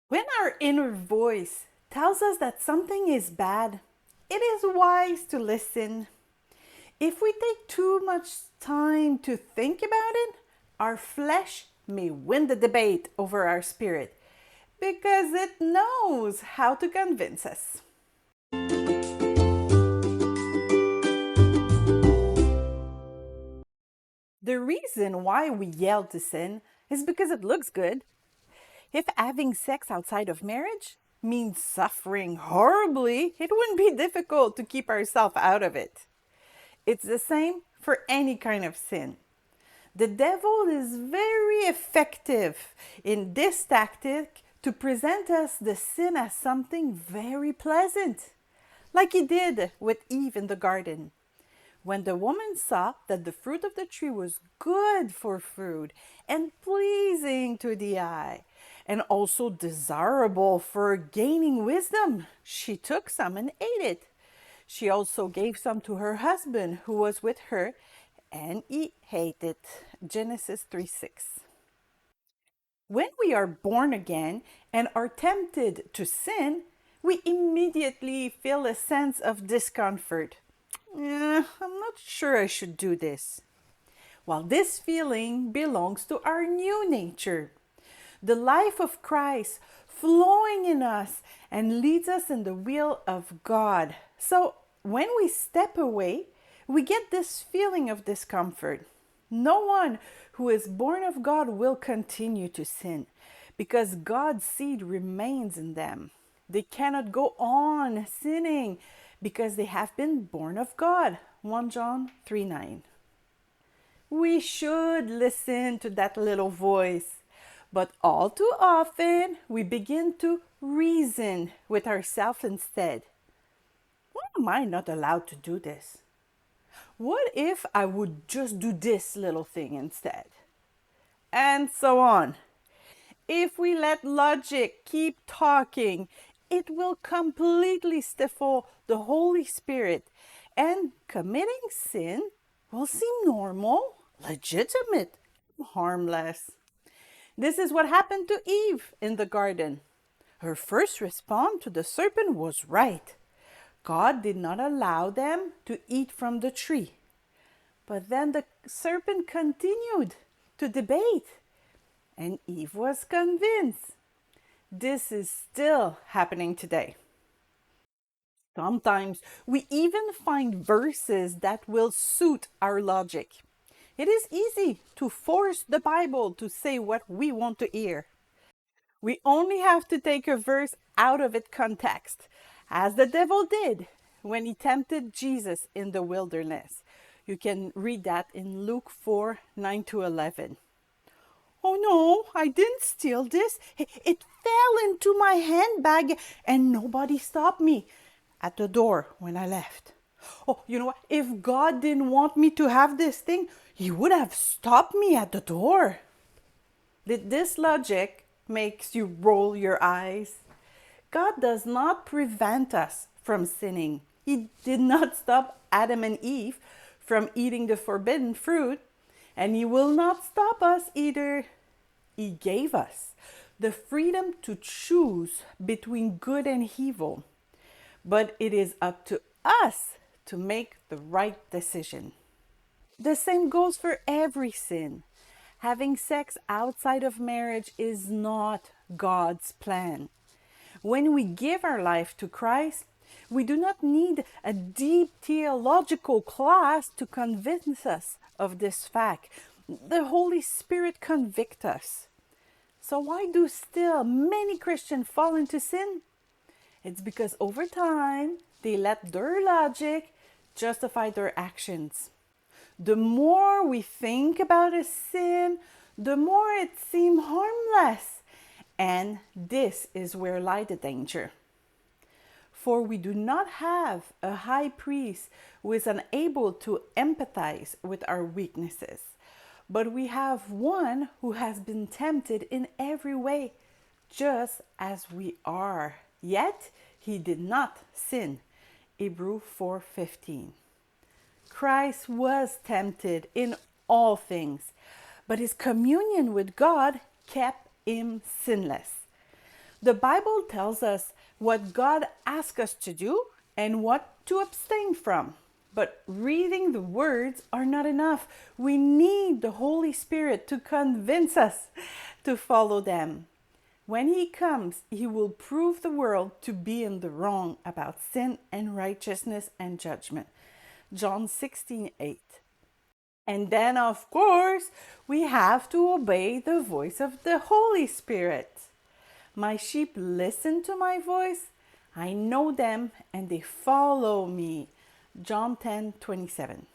When our inner voice tells us that something is bad, it is wise to listen. If we take too much time to think about it, our flesh may win the debate over our spirit because it knows how to convince us. The reason why we yell to sin is because it looks good. If having sex outside of marriage means suffering horribly, it wouldn't be difficult to keep ourselves out of it. It's the same for any kind of sin. The devil is very effective in this tactic to present us the sin as something very pleasant, like he did with Eve in the garden. When the woman saw that the fruit of the tree was good for food and pleasing to the eye, and also desirable for gaining wisdom, she took some and ate it. She also gave some to her husband who was with her, and he ate it. Genesis 3:6. When we are born again and are tempted to sin, we immediately feel a sense of discomfort. I'm not sure I should do this. Well, this feeling belongs to our new nature, the life of Christ flowing in us and leads us in the will of God. So when we step away, we get this feeling of discomfort. No one who is born of God will continue to sin because God's seed remains in them. They cannot go on sinning because they have been born of God. 1 John 3:9. We should listen to that little voice. But all too often, we begin to reason with ourselves instead. Why am I not allowed to do this? What if I would just do this little thing instead? And so on. If we let logic keep talking, it will completely stifle the Holy Spirit, and committing sin will seem normal, legitimate, harmless. This is what happened to Eve in the garden. Her first response to the serpent was right. God did not allow them to eat from the tree. But then the serpent continued to debate, and Eve was convinced. This is still happening today. Sometimes we even find verses that will suit our logic. It is easy to force the Bible to say what we want to hear. We only have to take a verse out of its context, as the devil did when he tempted Jesus in the wilderness. You can read that in Luke 4:9-11. Oh no, I didn't steal this. It fell into my handbag and nobody stopped me at the door when I left. Oh, you know what? If God didn't want me to have this thing, He would have stopped me at the door. Did this logic makes you roll your eyes? God does not prevent us from sinning. He did not stop Adam and Eve from eating the forbidden fruit, and He will not stop us either. He gave us the freedom to choose between good and evil, but it is up to us to make the right decision. The same goes for every sin. Having sex outside of marriage is not God's plan. When we give our life to Christ, we do not need a deep theological class to convince us of this fact. The Holy Spirit convicts us. So why do still many Christians fall into sin? It's because over time, they let their logic justify their actions. The more we think about a sin, the more it seems harmless. And this is where lies the danger. For we do not have a high priest who is unable to empathize with our weaknesses, but we have one who has been tempted in every way, just as we are. Yet he did not sin. Hebrews 4:15. Christ was tempted in all things, but his communion with God kept him sinless. The Bible tells us what God asks us to do and what to abstain from. But reading the words are not enough. We need the Holy Spirit to convince us to follow them. When He comes, He will prove the world to be in the wrong about sin and righteousness and judgment. John 16:8. And then, of course, we have to obey the voice of the Holy Spirit. My sheep listen to my voice. I know them and they follow me. John 10:27.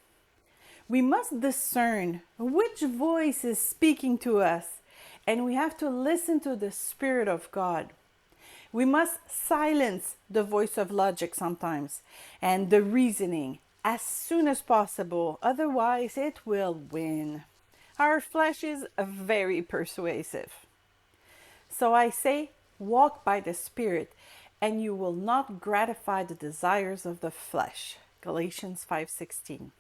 We must discern which voice is speaking to us, and we have to listen to the Spirit of God. We must silence the voice of logic sometimes and the reasoning as soon as possible, otherwise, it will win. Our flesh is very persuasive. So I say, walk by the Spirit, and you will not gratify the desires of the flesh. Galatians 5:16.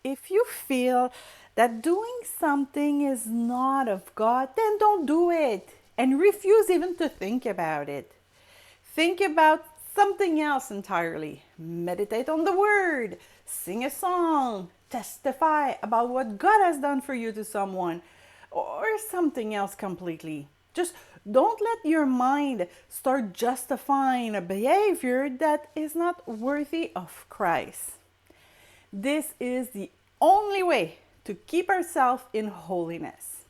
If you feel that doing something is not of God, then don't do it and refuse even to think about it. Think about something else entirely. Meditate on the Word, sing a song, testify about what God has done for you to someone, or something else completely. Just don't let your mind start justifying a behavior that is not worthy of Christ. This is the only way to keep ourselves in holiness.